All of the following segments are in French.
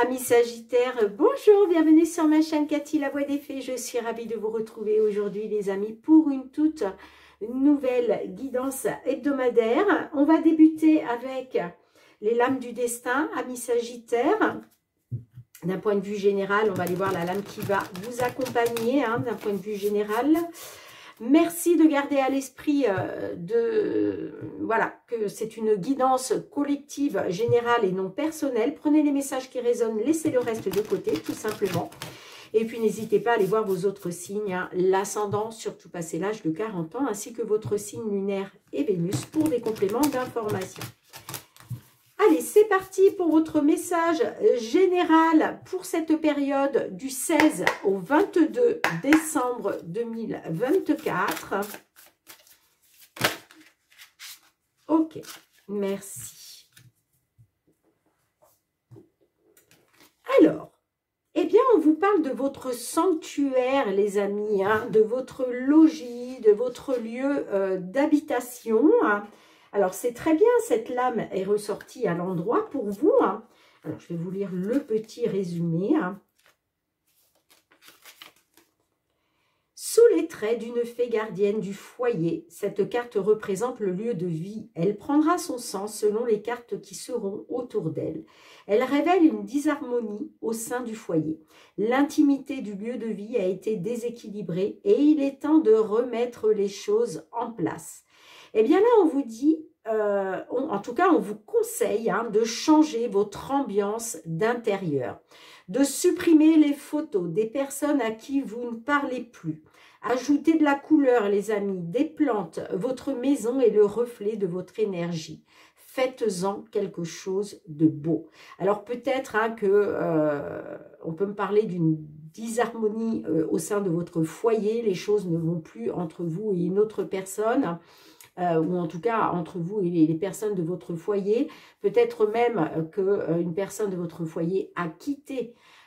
Amis Sagittaires, bonjour, bienvenue sur ma chaîne Cathy la Voix des Fées. Je suis ravie de vous retrouver aujourd'hui les amis pour une toute nouvelle guidance hebdomadaire. On va débuter avec les lames du destin, amis Sagittaires. D'un point de vue général, on va aller voir la lame qui va vous accompagner d'un point de vue général. Merci de garder à l'esprit que c'est une guidance collective, générale et non personnelle. Prenez les messages qui résonnent, laissez le reste de côté, tout simplement. Et puis, n'hésitez pas à aller voir vos autres signes, l'ascendant, surtout passé l'âge de 40 ans, ainsi que votre signe lunaire et Vénus pour des compléments d'information. Allez, c'est parti pour votre message général pour cette période du 16 au 22 décembre 2024. Ok, merci. Alors, eh bien, on vous parle de votre sanctuaire, les amis, de votre logis, de votre lieu d'habitation. Alors, c'est très bien, cette lame est ressortie à l'endroit pour vous. Alors, je vais vous lire le petit résumé. Sous les traits d'une fée gardienne du foyer, cette carte représente le lieu de vie. Elle prendra son sens selon les cartes qui seront autour d'elle. Elle révèle une disharmonie au sein du foyer. L'intimité du lieu de vie a été déséquilibrée et il est temps de remettre les choses en place. Eh bien là, on vous dit, en tout cas, on vous conseille de changer votre ambiance d'intérieur, de supprimer les photos des personnes à qui vous ne parlez plus. Ajoutez de la couleur, les amis, des plantes. Votre maison est le reflet de votre énergie. Faites-en quelque chose de beau. Alors peut-être on peut me parler d'une disharmonie au sein de votre foyer. Les choses ne vont plus entre vous et une autre personne. Ou en tout cas entre vous et les personnes de votre foyer. Peut-être même qu'une personne de votre foyer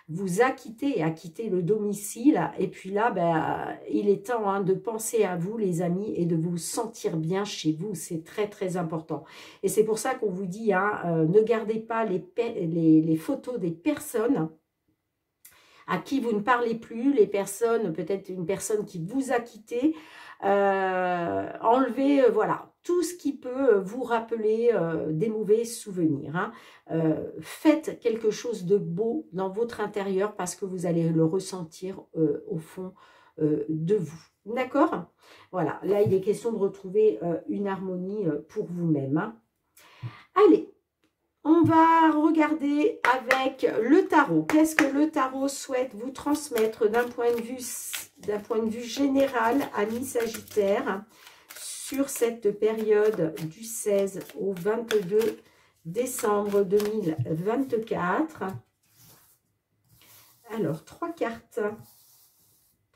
vous a quitté le domicile. Et puis là, il est temps de penser à vous, les amis, et de vous sentir bien chez vous. C'est très, très important. Et c'est pour ça qu'on vous dit, ne gardez pas les photos des personnes à qui vous ne parlez plus, les personnes, peut-être une personne qui vous a quitté. Enlevez tout ce qui peut vous rappeler des mauvais souvenirs. Faites quelque chose de beau dans votre intérieur parce que vous allez le ressentir au fond de vous. D'accord? Voilà, là il est question de retrouver une harmonie pour vous-même. Allez, on va regarder avec le tarot. Qu'est-ce que le tarot souhaite vous transmettre d'un point de vue général, amis Sagittaires, sur cette période du 16 au 22 décembre 2024. Alors, 3 cartes.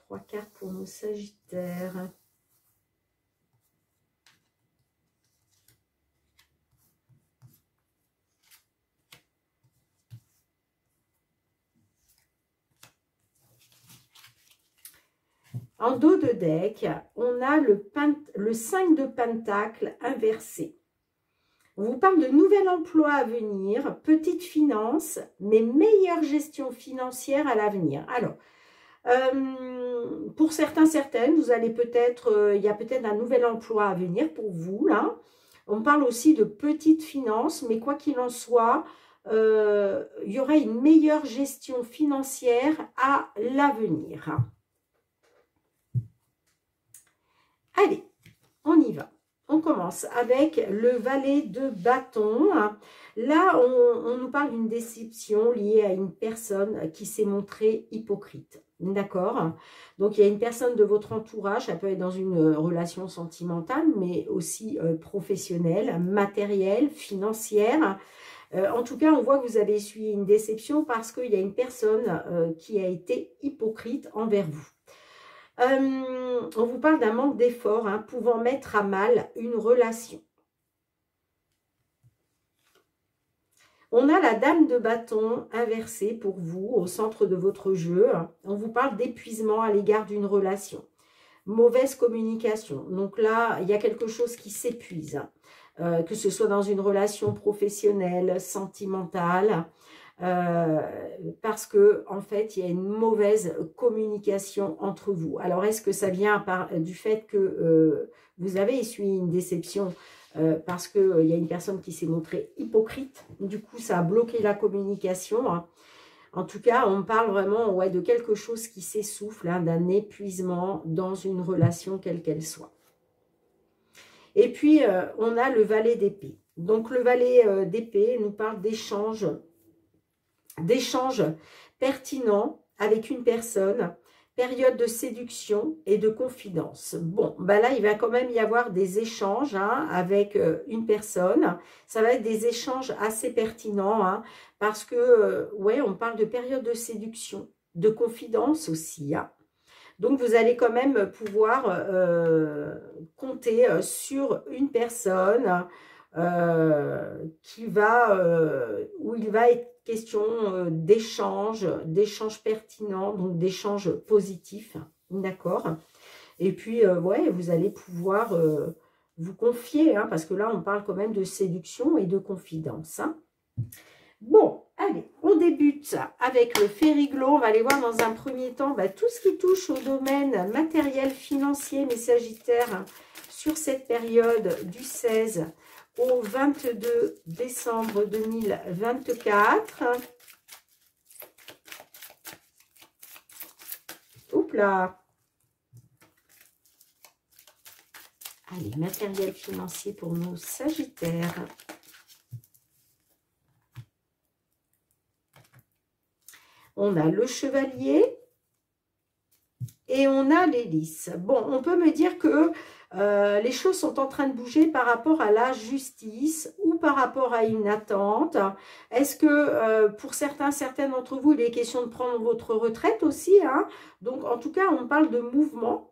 3 cartes pour nos Sagittaires. En dos de deck, on a le 5 de Pentacle inversé. On vous parle de nouvel emploi à venir, petite finance, mais meilleure gestion financière à l'avenir. Alors, pour certains, certaines, vous allez peut-être, il y a peut-être un nouvel emploi à venir pour vous, là. On parle aussi de petite finance, mais quoi qu'il en soit, il y aura une meilleure gestion financière à l'avenir. Allez, on y va. On commence avec le valet de bâton. Là, on nous parle d'une déception liée à une personne qui s'est montrée hypocrite. D'accord? Donc, il y a une personne de votre entourage, ça peut être dans une relation sentimentale, mais aussi professionnelle, matérielle, financière. En tout cas, on voit que vous avez essuyé une déception parce qu'il y a une personne qui a été hypocrite envers vous. On vous parle d'un manque d'effort pouvant mettre à mal une relation. On a la dame de bâton inversée pour vous au centre de votre jeu. On vous parle d'épuisement à l'égard d'une relation. Mauvaise communication. Donc là, il y a quelque chose qui s'épuise. Que ce soit dans une relation professionnelle, sentimentale. parce que en fait, il y a une mauvaise communication entre vous. Alors, est-ce que ça vient du fait que vous avez essuyé une déception parce qu'il y a une personne qui s'est montrée hypocrite? Du coup, ça a bloqué la communication, hein. En tout cas, on parle vraiment de quelque chose qui s'essouffle, hein, d'un épuisement dans une relation quelle qu'elle soit. Et puis, on a le valet d'épée. Donc, le valet d'épée nous parle d'échanges pertinents avec une personne, période de séduction et de confidence. Bon, bah là, il va quand même y avoir des échanges, hein, avec une personne. Ça va être des échanges assez pertinents, hein, parce que, ouais, on parle de période de séduction, de confidence aussi, hein. Donc, vous allez quand même pouvoir compter sur une personne où il va être question d'échanges pertinents, donc d'échanges positifs, d'accord? Et puis, ouais, vous allez pouvoir vous confier, hein, parce que là, on parle quand même de séduction et de confidence, hein. Bon, allez, on débute avec le Fériglo. On va aller voir dans un premier temps tout ce qui touche au domaine matériel, financier, mes Sagittaires, sur cette période du 16 au 22 décembre 2024. Oups là. Allez, matériel financier pour nos Sagittaires. On a le chevalier et on a l'hélice. Bon, on peut me dire que les choses sont en train de bouger par rapport à la justice ou par rapport à une attente. Est-ce que pour certaines d'entre vous, il est question de prendre votre retraite aussi, hein? Donc, en tout cas, on parle de mouvement,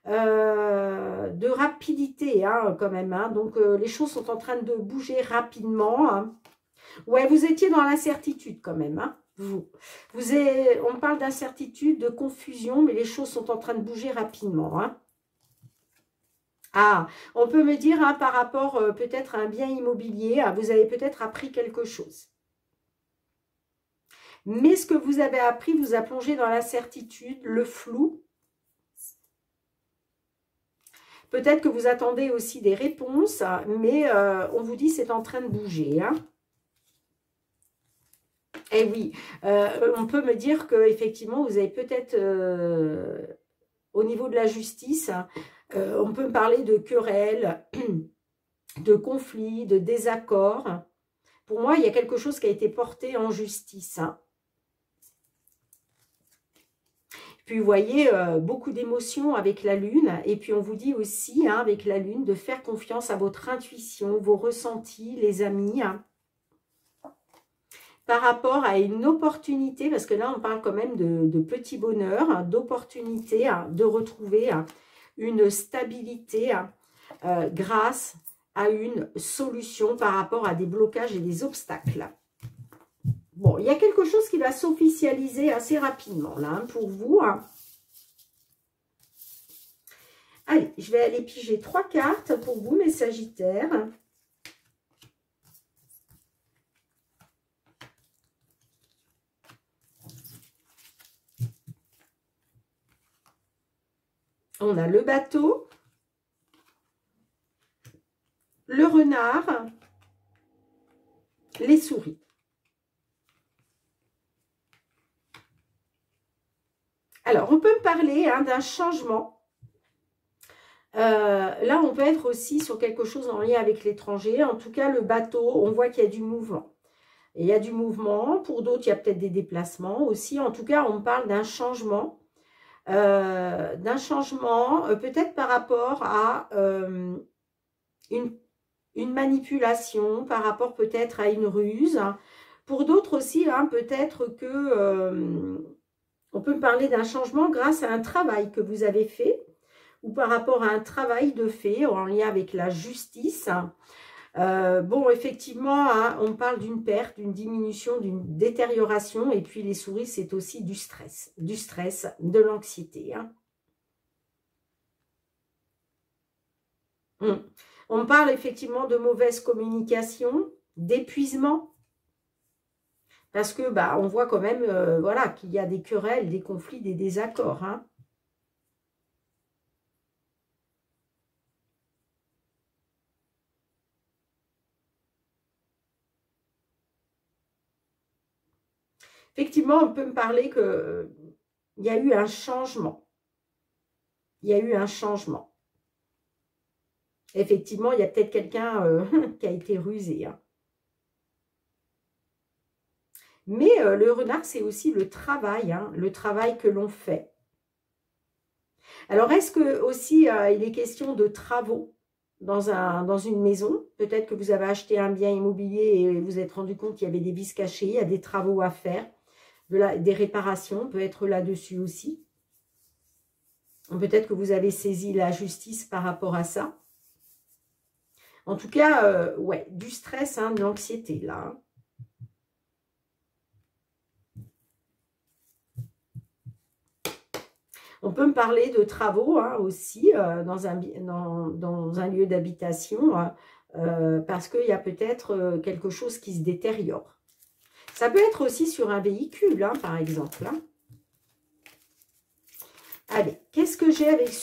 de rapidité, hein, quand même, hein. Donc, les choses sont en train de bouger rapidement, hein. Ouais, vous étiez dans l'incertitude quand même, hein. On parle d'incertitude, de confusion, mais les choses sont en train de bouger rapidement, hein. Ah, on peut me dire, hein, par rapport peut-être à un bien immobilier, hein, vous avez peut-être appris quelque chose. Mais ce que vous avez appris vous a plongé dans l'incertitude, le flou. Peut-être que vous attendez aussi des réponses, mais on vous dit c'est en train de bouger, hein. Eh oui, on peut me dire que effectivement vous avez peut-être, au niveau de la justice, on peut me parler de querelles, de conflits, de désaccords. Pour moi, il y a quelque chose qui a été porté en justice, hein. Puis, vous voyez, beaucoup d'émotions avec la Lune. Et puis, on vous dit aussi, hein, avec la Lune, de faire confiance à votre intuition, vos ressentis, les amis, hein, par rapport à une opportunité, parce que là, on parle quand même de petit bonheur, hein, d'opportunité, hein, de retrouver, hein, une stabilité, hein, grâce à une solution par rapport à des blocages et des obstacles. Bon, il y a quelque chose qui va s'officialiser assez rapidement, là, hein, pour vous, hein. Allez, je vais aller piger 3 cartes pour vous, mes Sagittaires. On a le bateau, le renard, les souris. Alors, on peut me parler, hein, d'un changement. Là, on peut être aussi sur quelque chose en lien avec l'étranger. En tout cas, le bateau, on voit qu'il y a du mouvement. Et il y a du mouvement. Pour d'autres, il y a peut-être des déplacements aussi. En tout cas, on me parle d'un changement. Peut-être par rapport à une manipulation, par rapport peut-être à une ruse. Pour d'autres aussi, hein, peut-être que on peut me parler d'un changement grâce à un travail que vous avez fait ou par rapport à un travail de fait en lien avec la justice. Bon, effectivement, hein, on parle d'une perte, d'une diminution, d'une détérioration. Et puis, les souris, c'est aussi du stress, de l'anxiété, hein. On parle effectivement de mauvaise communication, d'épuisement. Parce que, bah, on voit quand même, voilà, qu'il y a des querelles, des conflits, des désaccords, hein. Effectivement, on peut me parler que il y a eu un changement. Il y a eu un changement. Effectivement, il y a peut-être quelqu'un qui a été rusé, hein. Mais le renard, c'est aussi le travail, hein, le travail que l'on fait. Alors, est-ce que aussi il est question de travaux dans une maison? Peut-être que vous avez acheté un bien immobilier et vous êtes rendu compte qu'il y avait des vices cachés, il y a des travaux à faire, des réparations, peut être là-dessus aussi. Peut-être que vous avez saisi la justice par rapport à ça. En tout cas, ouais, du stress, hein, de l'anxiété, là, hein. On peut me parler de travaux, hein, aussi dans un lieu d'habitation, parce qu'il y a peut-être quelque chose qui se détériore. Ça peut être aussi sur un véhicule, hein, par exemple, hein. Allez, qu'est-ce que j'ai avec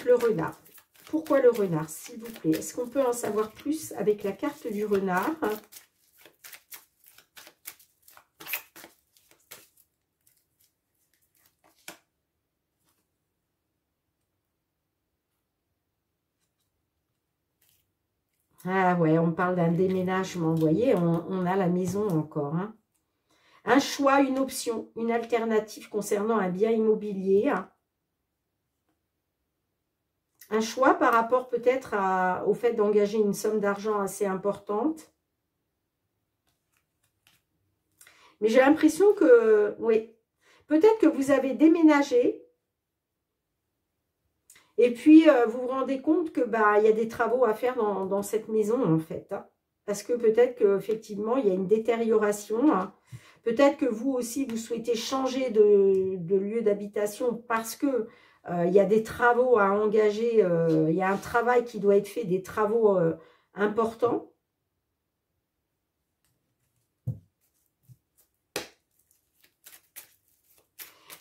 le renard? Pourquoi le renard, s'il vous plaît? Est-ce qu'on peut en savoir plus avec la carte du renard? Ah ouais, on parle d'un déménagement, vous voyez, on a la maison encore, hein. Un choix, une option, une alternative concernant un bien immobilier, hein. Un choix par rapport peut-être au fait d'engager une somme d'argent assez importante. Mais j'ai l'impression que, oui, peut-être que vous avez déménagé et puis vous vous rendez compte que bah, il y a des travaux à faire dans cette maison en fait, hein. Parce que peut-être qu'effectivement, il y a une détérioration, hein. Peut-être que vous aussi, vous souhaitez changer de lieu d'habitation parce que il y a des travaux à engager, il y a un travail qui doit être fait, des travaux importants.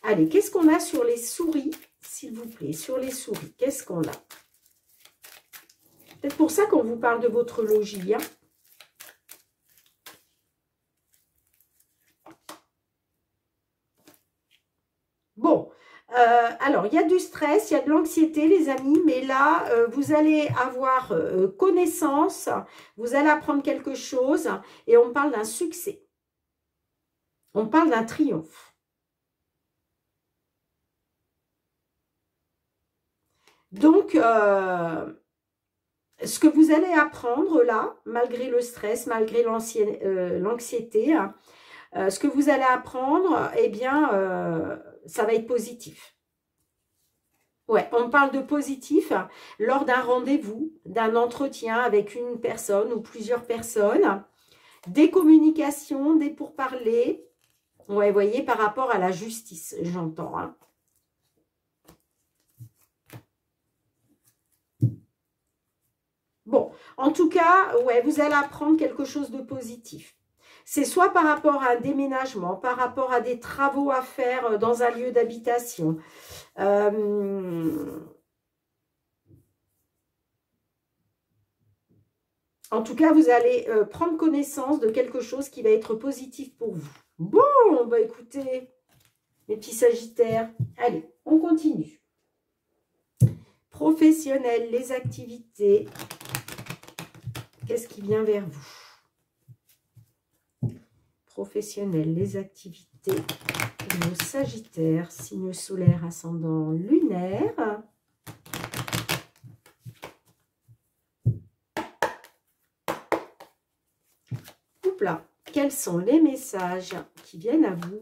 Allez, qu'est-ce qu'on a sur les souris, s'il vous plaît? Sur les souris, qu'est-ce qu'on a? Peut-être pour ça qu'on vous parle de votre logis, hein. Bon, alors, il y a du stress, il y a de l'anxiété, les amis, mais là, vous allez avoir connaissance, vous allez apprendre quelque chose, et on parle d'un succès. On parle d'un triomphe. Donc, ce que vous allez apprendre là, malgré le stress, malgré l'anxiété, hein, ce que vous allez apprendre, eh bien, ça va être positif. Ouais, on parle de positif lors d'un rendez-vous, d'un entretien avec une personne ou plusieurs personnes, des communications, des pourparlers. Ouais, vous voyez, par rapport à la justice, j'entends, hein. Bon, en tout cas, ouais, vous allez apprendre quelque chose de positif. C'est soit par rapport à un déménagement, par rapport à des travaux à faire dans un lieu d'habitation. En tout cas, vous allez prendre connaissance de quelque chose qui va être positif pour vous. Bon, bah écoutez, mes petits sagittaires, allez, on continue. Professionnel, les activités. Qu'est-ce qui vient vers vous? Professionnel, les activités. Nos sagittaires, signe solaire, ascendant lunaire. Là, quels sont les messages qui viennent à vous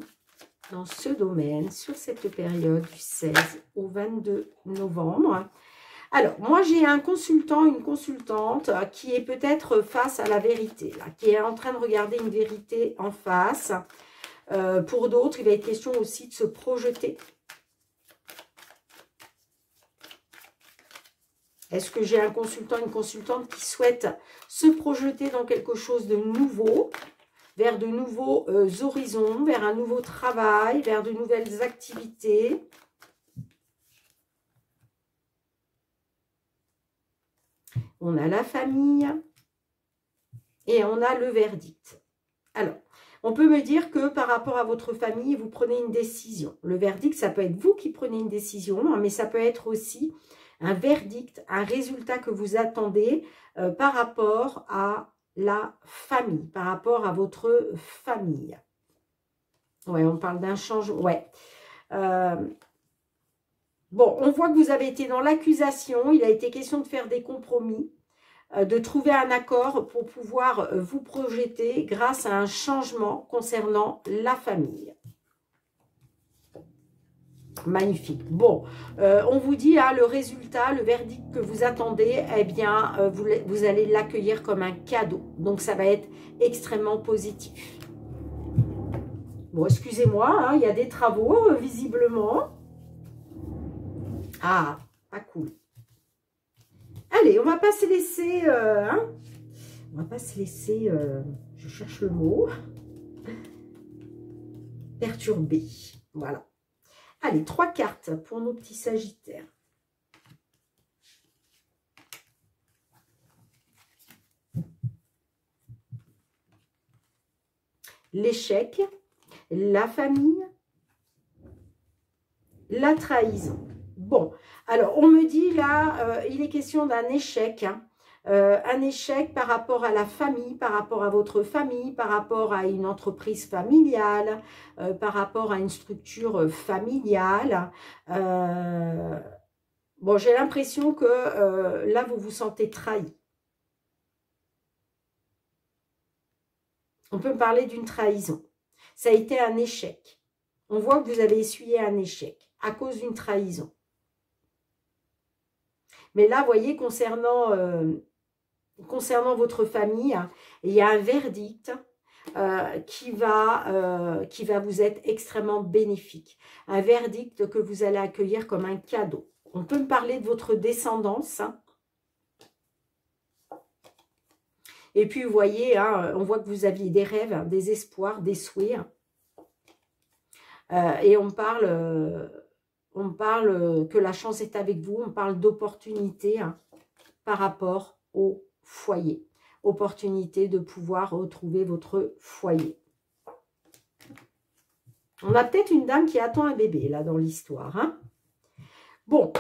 dans ce domaine, sur cette période du 16 au 22 novembre? Alors, moi, j'ai un consultant, une consultante qui est peut-être face à la vérité, là, qui est en train de regarder une vérité en face. Pour d'autres, il va être question aussi de se projeter. Est-ce que j'ai un consultant, une consultante qui souhaite se projeter dans quelque chose de nouveau, vers de nouveaux horizons, vers un nouveau travail, vers de nouvelles activités. On a la famille et on a le verdict. Alors, on peut me dire que par rapport à votre famille, vous prenez une décision. Le verdict, ça peut être vous qui prenez une décision, mais ça peut être aussi un verdict, un résultat que vous attendez par rapport à la famille, par rapport à votre famille. Ouais, on parle d'un changement. Ouais. Bon, on voit que vous avez été dans l'accusation. Il a été question de faire des compromis, de trouver un accord pour pouvoir vous projeter grâce à un changement concernant la famille. Magnifique. Bon, on vous dit, hein, le résultat, le verdict que vous attendez, eh bien, vous allez l'accueillir comme un cadeau. Donc, ça va être extrêmement positif. Bon, excusez-moi, hein, il y a des travaux, visiblement. Ah, pas cool. Allez, on va pas se laisser... hein, on va pas se laisser... je cherche le mot. Perturber. Voilà. Allez, 3 cartes pour nos petits sagittaires. L'échec, la famille, la trahison. Bon, alors on me dit là, il est question d'un échec. Hein. Un échec par rapport à la famille, par rapport à votre famille, par rapport à une entreprise familiale, par rapport à une structure familiale. Bon, j'ai l'impression que là, vous vous sentez trahi. On peut me parler d'une trahison. Ça a été un échec. On voit que vous avez essuyé un échec à cause d'une trahison. Mais là, vous voyez, concernant votre famille, il y a un verdict qui va vous être extrêmement bénéfique. Un verdict que vous allez accueillir comme un cadeau. On peut me parler de votre descendance. Et puis, vous voyez, hein, on voit que vous aviez des rêves, des espoirs, des souhaits. Et on parle que la chance est avec vous. On parle d'opportunité par rapport au foyer. Opportunité de pouvoir retrouver votre foyer. On a peut-être une dame qui attend un bébé, là, dans l'histoire. Hein. Bon.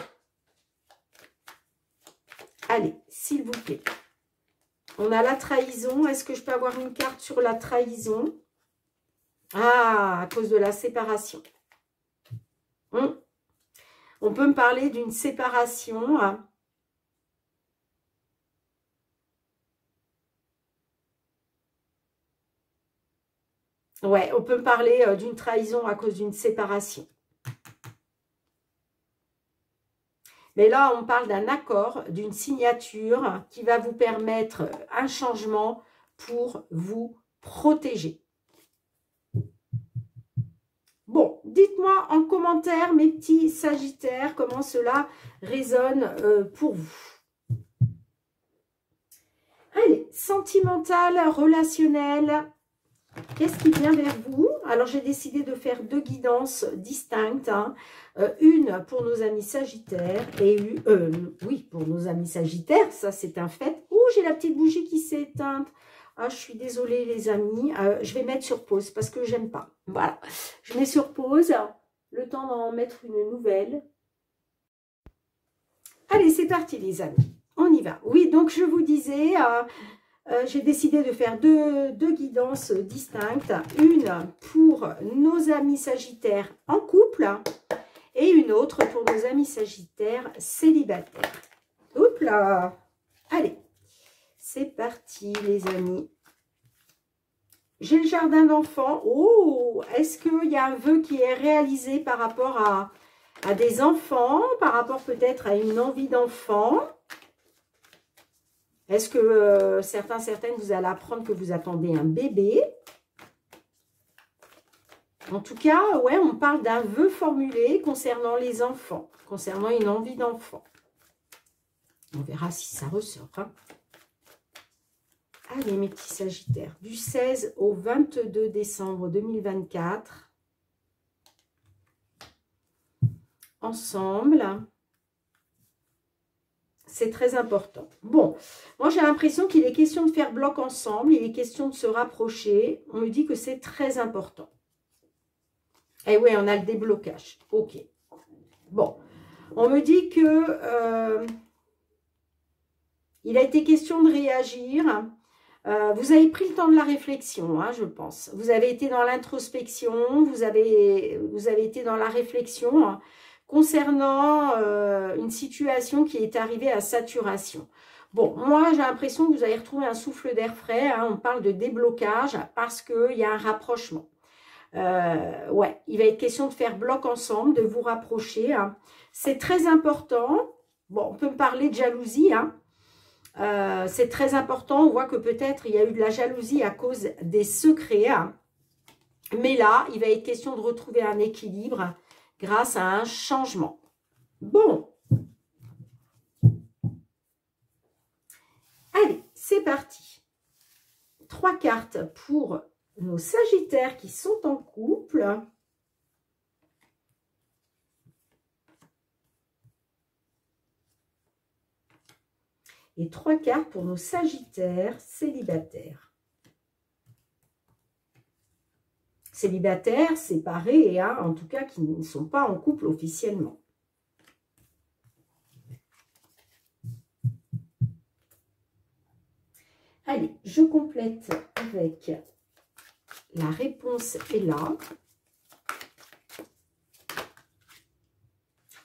Allez, s'il vous plaît. On a la trahison. Est-ce que je peux avoir une carte sur la trahison? Ah, à cause de la séparation. On peut me parler d'une séparation. Hein. Ouais, on peut me parler d'une trahison à cause d'une séparation. Mais là, on parle d'un accord, d'une signature qui va vous permettre un changement pour vous protéger. Bon, dites-moi en commentaire, mes petits sagittaires, comment cela résonne pour vous. Allez, sentimental, relationnel, qu'est-ce qui vient vers vous? Alors, j'ai décidé de faire 2 guidances distinctes. Hein. Une pour nos amis sagittaires et oui, pour nos amis sagittaires, ça c'est un fait. Ouh, j'ai la petite bougie qui s'est éteinte. Ah, je suis désolée les amis. Je vais mettre sur pause parce que j'aime pas. Voilà, je mets sur pause. Le temps d'en mettre une nouvelle. Allez, c'est parti les amis. On y va. Oui, donc je vous disais... j'ai décidé de faire deux guidances distinctes. Une pour nos amis sagittaires en couple et une autre pour nos amis sagittaires célibataires. Oups là! Allez, c'est parti les amis. J'ai le jardin d'enfants. Oh, est-ce qu'il y a un vœu qui est réalisé par rapport à des enfants, par rapport peut-être à une envie d'enfant? Est-ce que certaines, vous allez apprendre que vous attendez un bébé? En tout cas, ouais, on parle d'un vœu formulé concernant les enfants, concernant une envie d'enfant. On verra si ça ressort. Hein. Allez, mes petits Sagittaires, du 16 au 22 décembre 2024, ensemble, c'est très important. Bon, moi j'ai l'impression qu'il est question de faire bloc ensemble, il est question de se rapprocher. On me dit que c'est très important. Eh oui, on a le déblocage. Ok. Bon, on me dit que il a été question de réagir. Vous avez pris le temps de la réflexion, hein, je pense. Vous avez été dans l'introspection, vous avez été dans la réflexion, hein, concernant une situation qui est arrivée à saturation. Bon, moi, j'ai l'impression que vous avez retrouvé un souffle d'air frais. Hein, on parle de déblocage parce qu'il y a un rapprochement. Ouais, il va être question de faire bloc ensemble, de vous rapprocher. Hein. C'est très important. Bon, on peut me parler de jalousie, hein. C'est très important. On voit que peut-être il y a eu de la jalousie à cause des secrets. Hein. Mais là, il va être question de retrouver un équilibre grâce à un changement. Bon. Allez, c'est parti. 3 cartes pour nos Sagittaires qui sont en couple. Et 3 cartes pour nos Sagittaires célibataires. Célibataires, séparés, hein, en tout cas qui ne sont pas en couple officiellement. Allez, je complète avec la réponse est là.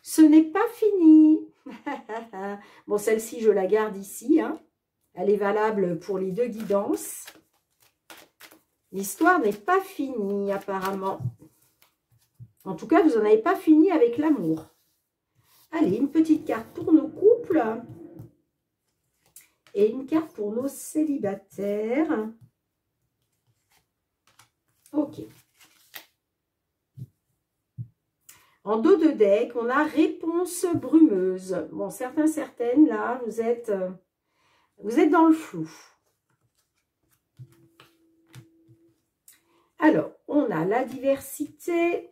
Ce n'est pas fini. Bon, celle-ci, je la garde ici. Hein. Elle est valable pour les 2 guidances. L'histoire n'est pas finie, apparemment. En tout cas, vous n'en avez pas fini avec l'amour. Allez, une petite carte pour nos couples. Et une carte pour nos célibataires. Ok. En dos de deck, on a réponse brumeuse. Bon, certains, certaines, là, vous êtes dans le flou. Alors, on a la diversité,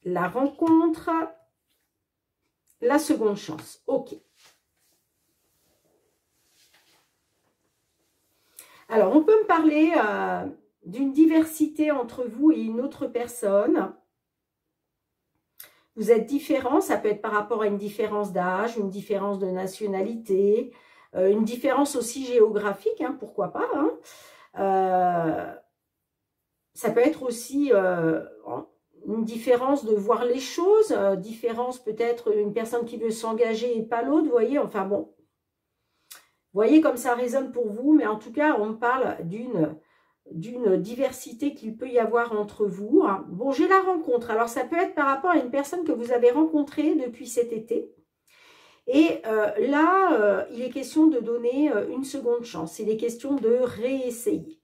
la rencontre, la seconde chance. Ok. Alors, on peut me parler d'une diversité entre vous et une autre personne. Vous êtes différents, ça peut être par rapport à une différence d'âge, une différence de nationalité, une différence aussi géographique, hein, pourquoi pas. Hein. Ça peut être aussi une différence de voir les choses, différence peut-être une personne qui veut s'engager et pas l'autre, vous voyez, enfin bon. Vous voyez comme ça résonne pour vous, mais en tout cas, on parle d'une diversité qu'il peut y avoir entre vous. Hein. Bon, j'ai la rencontre. Alors, ça peut être par rapport à une personne que vous avez rencontrée depuis cet été. Et là, il est question de donner une seconde chance. Il est question de réessayer.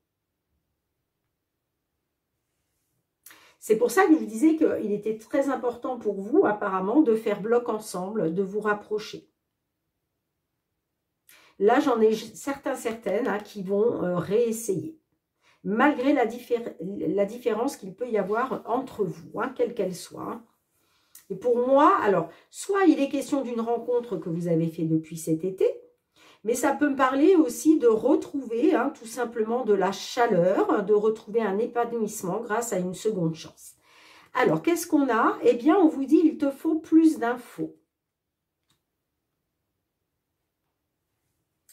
C'est pour ça que je vous disais qu'il était très important pour vous, apparemment, de faire bloc ensemble, de vous rapprocher. Là, j'en ai certaines hein, qui vont réessayer. Malgré la différence qu'il peut y avoir entre vous, hein, quelle qu'elle soit. Et pour moi, alors, soit il est question d'une rencontre que vous avez fait depuis cet été, mais ça peut me parler aussi de retrouver hein, tout simplement de la chaleur, de retrouver un épanouissement grâce à une seconde chance. Alors, qu'est-ce qu'on a? Eh bien, on vous dit, il te faut plus d'infos.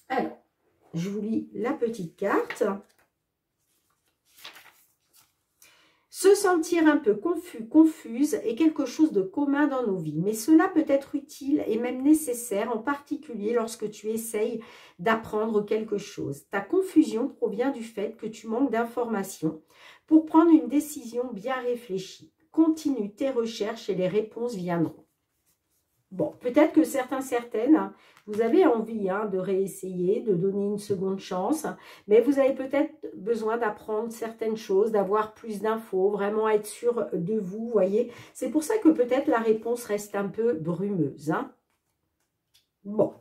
Alors, je vous lis la petite carte. Se sentir un peu confus, confuse est quelque chose de commun dans nos vies, mais cela peut être utile et même nécessaire, en particulier lorsque tu essayes d'apprendre quelque chose. Ta confusion provient du fait que tu manques d'informations pour prendre une décision bien réfléchie. Continue tes recherches et les réponses viendront. Bon, peut-être que certaines, vous avez envie hein, de réessayer, de donner une seconde chance, mais vous avez peut-être besoin d'apprendre certaines choses, d'avoir plus d'infos, vraiment être sûr de vous, voyez. C'est pour ça que peut-être la réponse reste un peu brumeuse. Hein. Bon.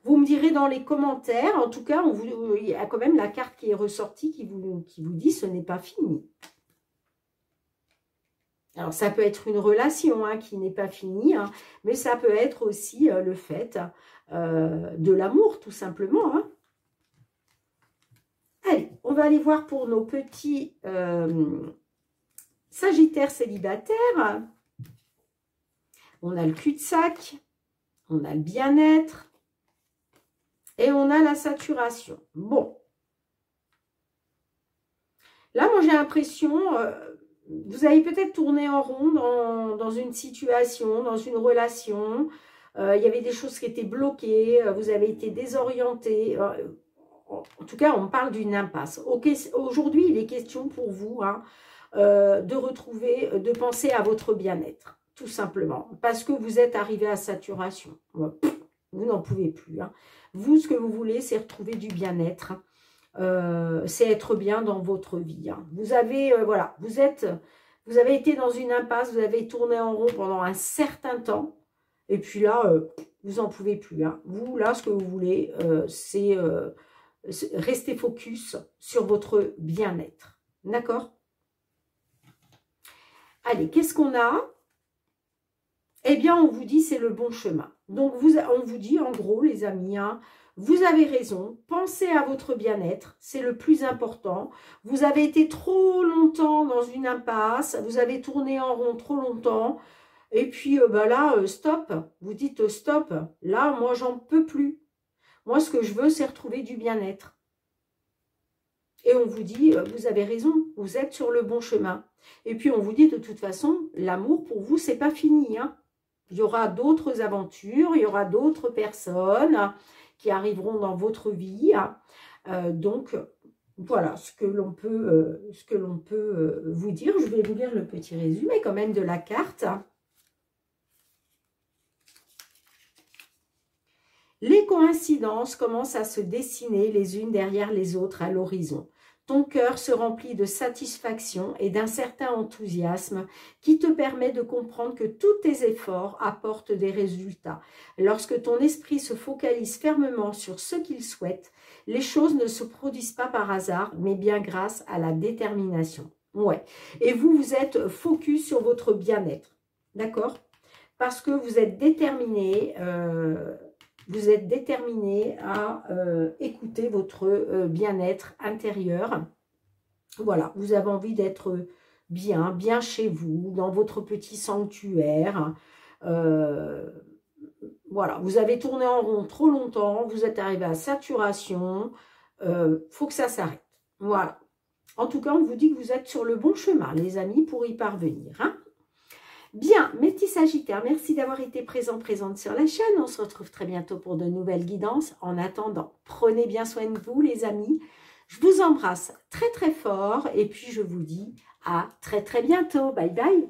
Vous me direz dans les commentaires. En tout cas, il y a quand même la carte qui est ressortie qui vous dit ce n'est pas fini. Alors, ça peut être une relation qui n'est pas finie, mais ça peut être aussi le fait de l'amour, tout simplement. Allez, on va aller voir pour nos petits Sagittaires célibataires. On a le cul-de-sac, on a le bien-être et on a la saturation. Bon. Là, moi, j'ai l'impression... vous avez peut-être tourné en rond dans une situation, dans une relation. Il y avait des choses qui étaient bloquées. Vous avez été désorienté. En tout cas, on parle d'une impasse. Aujourd'hui, il est question pour vous de retrouver, de penser à votre bien-être. Tout simplement. Parce que vous êtes arrivé à saturation. Vous n'en pouvez plus. Vous, ce que vous voulez, c'est retrouver du bien-être. C'est être bien dans votre vie. Vous avez, voilà, vous avez été dans une impasse, vous avez tourné en rond pendant un certain temps, et puis là, vous n'en pouvez plus. Vous, là, ce que vous voulez, c'est rester focus sur votre bien-être. D'accord? Allez, qu'est-ce qu'on a? Eh bien, on vous dit c'est le bon chemin. Donc, on vous dit, en gros, les amis, vous avez raison, pensez à votre bien-être, c'est le plus important. Vous avez été trop longtemps dans une impasse, vous avez tourné en rond trop longtemps, et puis là, stop, vous dites stop, là, moi, j'en peux plus. Moi, ce que je veux, c'est retrouver du bien-être. Et on vous dit, vous avez raison, vous êtes sur le bon chemin. Et puis, on vous dit, de toute façon, l'amour, pour vous, c'est pas fini. Il y aura d'autres aventures, il y aura d'autres personnes qui arriveront dans votre vie. Donc, voilà ce que l'on peut, vous dire. Je vais vous lire le petit résumé quand même de la carte. Les coïncidences commencent à se dessiner les unes derrière les autres à l'horizon. Ton cœur se remplit de satisfaction et d'un certain enthousiasme qui te permet de comprendre que tous tes efforts apportent des résultats. Lorsque ton esprit se focalise fermement sur ce qu'il souhaite, les choses ne se produisent pas par hasard, mais bien grâce à la détermination. Ouais. Et vous êtes focus sur votre bien-être. D'accord? Parce que vous êtes déterminé... vous êtes déterminé à écouter votre bien-être intérieur. Voilà, vous avez envie d'être bien chez vous, dans votre petit sanctuaire. Voilà, vous avez tourné en rond trop longtemps, vous êtes arrivé à saturation. Faut que ça s'arrête. Voilà. En tout cas, on vous dit que vous êtes sur le bon chemin, les amis, pour y parvenir. Bien, mes petits Sagittaires, merci d'avoir été présente sur la chaîne. On se retrouve très bientôt pour de nouvelles guidances. En attendant, prenez bien soin de vous, les amis. Je vous embrasse très fort et puis je vous dis à très bientôt. Bye bye.